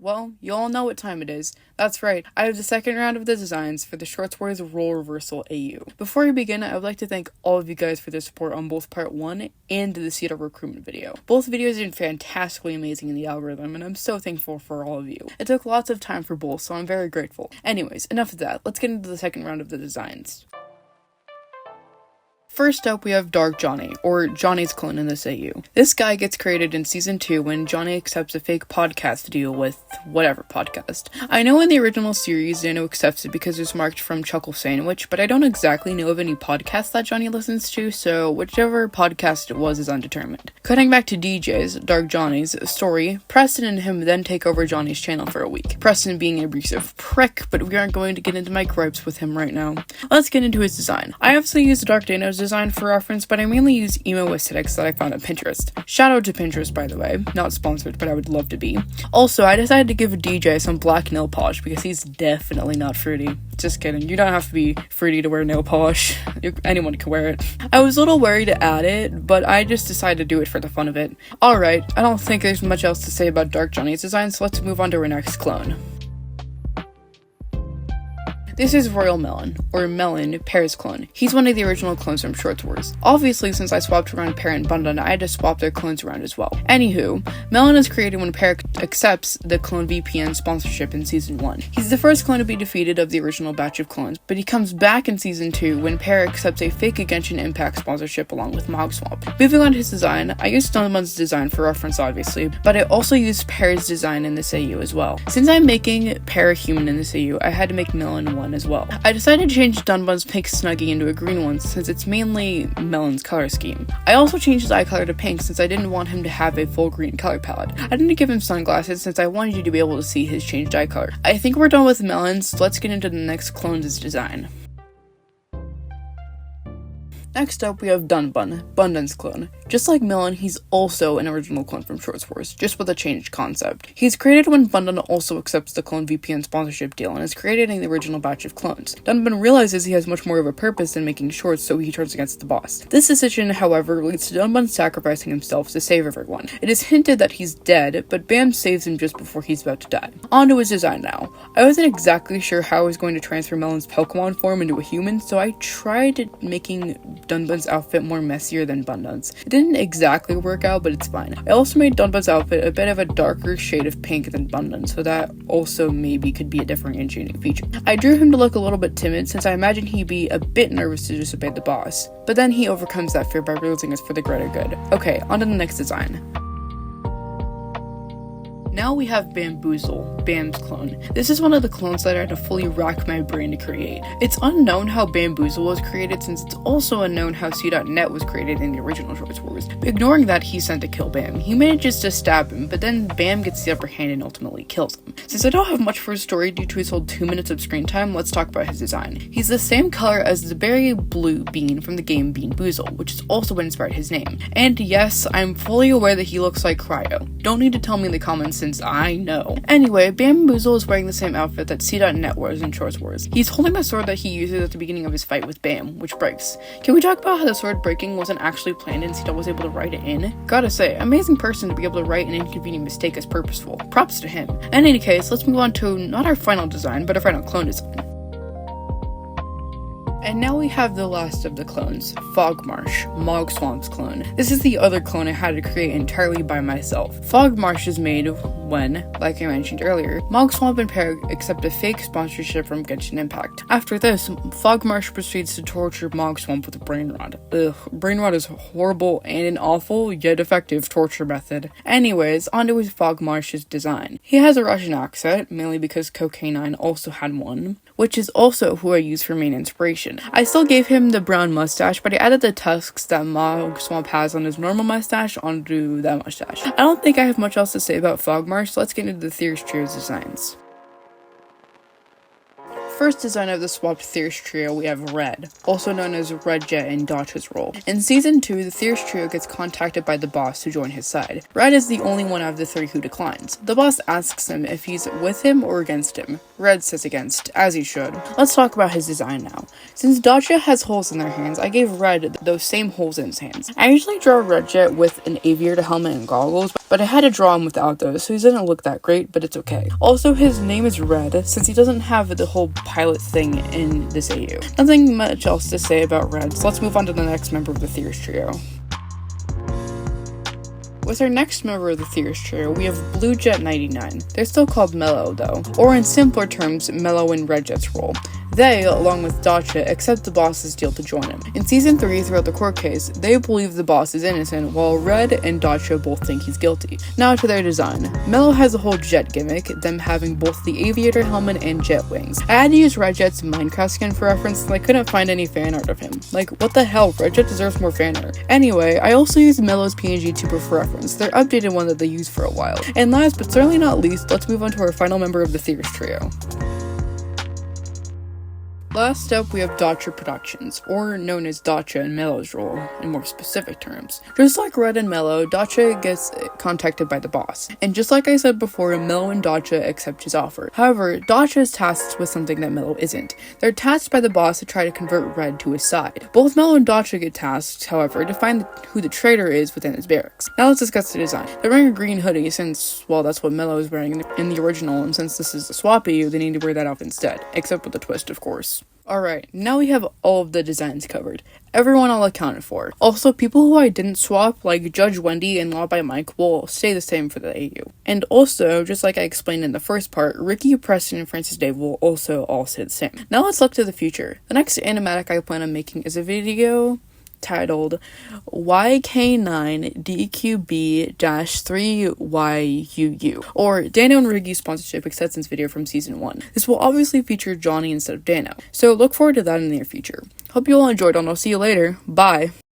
Well, you all know what time it is. That's right, I have the second round of the designs for the Shorts Wars Role Reversal AU. Before we begin, I would like to thank all of you guys for the support on both part 1 and the Seattle recruitment video. Both videos did fantastically amazing in the algorithm, and I'm so thankful for all of you. It took lots of time for both, so I'm very grateful. Anyways, enough of that, let's get into the second round of the designs. First up, we have Dark Jonny, or Johnny's clone in this AU. This guy gets created in Season 2 when Jonny accepts a fake podcast deal with whatever podcast. I know in the original series, Dano accepts it because it's marked from Chuckle Sandwich, but I don't exactly know of any podcasts that Jonny listens to, so whichever podcast it was is undetermined. Cutting back to DJ's, Dark Jonny's, story, Preston and him then take over Jonny's channel for a week. Preston being an abusive prick, but we aren't going to get into my gripes with him right now. Let's get into his design. I obviously use Dark Dano's design for reference, but I mainly use emo aesthetics that I found on Pinterest. Shout out to Pinterest, by the way. Not sponsored, but I would love to be. Also, I decided to give DJ some black nail polish because he's definitely not fruity. Just kidding. You don't have to be fruity to wear nail polish. Anyone can wear it. I was a little worried to add it, but I just decided to do it for the fun of it. Alright, I don't think there's much else to say about Dark Jonny's design, so let's move on to our next clone. This is RoyalMelon, or Melon, Pear's clone. He's one of the original clones from Shorts Wars. Obviously, since I swapped around Pear and Bundun, I had to swap their clones around as well. Anywho, Melon is created when Pear accepts the clone VPN sponsorship in Season 1. He's the first clone to be defeated of the original batch of clones, but he comes back in Season 2 when Pear accepts a fake Genshin Impact sponsorship along with Mogswamp. Moving on to his design, I used Dunbun's design for reference obviously, but I also used Pear's design in this AU as well. Since I'm making Pear a human in this AU, I had to make Melon one as well. I decided to change Dunbun's pink Snuggie into a green one since it's mainly Melon's color scheme. I also changed his eye color to pink since I didn't want him to have a full green color palette. I didn't give him sunglasses since I wanted you to be able to see his changed eye color. I think we're done with Melons, so let's get into the next clone's design. Next up, we have Dunbun, Bundun's clone. Just like Melon, he's also an original clone from Shorts Wars, just with a changed concept. He's created when Bundun also accepts the clone VPN sponsorship deal and is created in the original batch of clones. Dunbun realizes he has much more of a purpose than making shorts, so he turns against the boss. This decision, however, leads to Dunbun sacrificing himself to save everyone. It is hinted that he's dead, but Bam saves him just before he's about to die. On to his design now. I wasn't exactly sure how I was going to transfer Melon's Pokemon form into a human, so I tried making Dunbun's outfit more messier than Bundun's. It didn't exactly work out, but it's fine. I also made Dunbun's outfit a bit of a darker shade of pink than Bundun's, so that also maybe could be a differentiating feature. I drew him to look a little bit timid since I imagined he'd be a bit nervous to disobey the boss, but then he overcomes that fear by realizing it's for the greater good. Okay, on to the next design. Now we have Bamboozle, Bam's clone. This is one of the clones that I had to fully rack my brain to create. It's unknown how Bamboozle was created since it's also unknown how C.net was created in the original Shorts Wars. Ignoring that, he's sent to kill Bam. He manages to stab him, but then Bam gets the upper hand and ultimately kills him. Since I don't have much for his story due to his whole 2 minutes of screen time, let's talk about his design. He's the same color as the berry blue bean from the game Bamboozle, which is also what inspired his name. And yes, I'm fully aware that he looks like Cryo. Don't need to tell me in the comments since I know. Anyway, Bamboozle is wearing the same outfit that C.net wears in Shorts Wars. He's holding a sword that he uses at the beginning of his fight with Bam, which breaks. Can we talk about how the sword breaking wasn't actually planned and C.net was able to write it in? Gotta say, amazing person to be able to write an inconvenient mistake as purposeful. Props to him. In any case, let's move on to not our final design, but our final clone design. And now we have the last of the clones, Fogmarsh, Mogswamp's clone. This is the other clone I had to create entirely by myself. Fogmarsh is made when, like I mentioned earlier, Mogswamp and Pear accept a fake sponsorship from Genshin Impact. After this, Fogmarsh proceeds to torture Mogswamp with a brain rod. Ugh, brain rod is horrible and an awful yet effective torture method. Anyways, onto his Fogmarsh's design. He has a Russian accent, mainly because Cocaine9 also had one, which is also who I use for main inspiration. I still gave him the brown mustache, but I added the tusks that Mogswamp has on his normal mustache onto that mustache. I don't think I have much else to say about Fogmarsh, so let's get into the Thirst Trio's designs. First design of the swapped Thirst Trio, we have Red, also known as Red Jet in Datchia's role. In Season 2, the Thirst Trio gets contacted by the boss to join his side. Red is the only one out of the three who declines. The boss asks him if he's with him or against him. Red sits against, as he should. Let's talk about his design now. Since Datchia has holes in their hands, I gave Red those same holes in his hands. I usually draw Red Jet with an aviator helmet and goggles, but I had to draw him without those, so he doesn't look that great, but it's okay. Also, his name is Red, since he doesn't have the whole pilot thing in this AU. Nothing much else to say about Red, so let's move on to the next member of the Theorist Trio. With our next member of the Theorist Trio, we have Blue Jet 99. They're still called Mello, though, or in simpler terms, Mello in Red Jet's role. They, along with Datchia, accept the boss's deal to join him. In Season 3, throughout the court case, they believe the boss is innocent, while Red and Datchia both think he's guilty. Now to their design. Mello has a whole jet gimmick, them having both the aviator helmet and jet wings. I had to use Red Jet's Minecraft skin for reference, and I couldn't find any fan art of him. Like, what the hell, Red Jet deserves more fan art. Anyway, I also used Mello's PNG tuber for reference, their updated one that they used for a while. And last but certainly not least, let's move on to our final member of the Theorist Trio. Last up, we have Datchia Productions, or known as Datchia in Mello's role, in more specific terms. Just like Red and Mello, Datchia gets contacted by the boss. And just like I said before, Mello and Datchia accept his offer. However, Datchia is tasked with something that Mello isn't. They're tasked by the boss to try to convert Red to his side. Both Mello and Datchia get tasked, however, to find who the traitor is within his barracks. Now let's discuss the design. They're wearing a green hoodie since, well, that's what Mello is wearing in the original, and since this is a swap EU, they need to wear that off instead. Except with a twist, of course. Alright, now we have all of the designs covered. Everyone all accounted for. Also, people who I didn't swap, like Judge Wendy and Law by Mike, will stay the same for the AU. And also, just like I explained in the first part, Ricky, Preston, and Francis Dave will also all stay the same. Now let's look to the future. The next animatic I plan on making is a video titled YK9DQB-3YUU, or Dano and Riggy's sponsorship acceptance video from Season 1. This will obviously feature Jonny instead of Dano, so look forward to that in the near future. Hope you all enjoyed, and I'll see you later. Bye!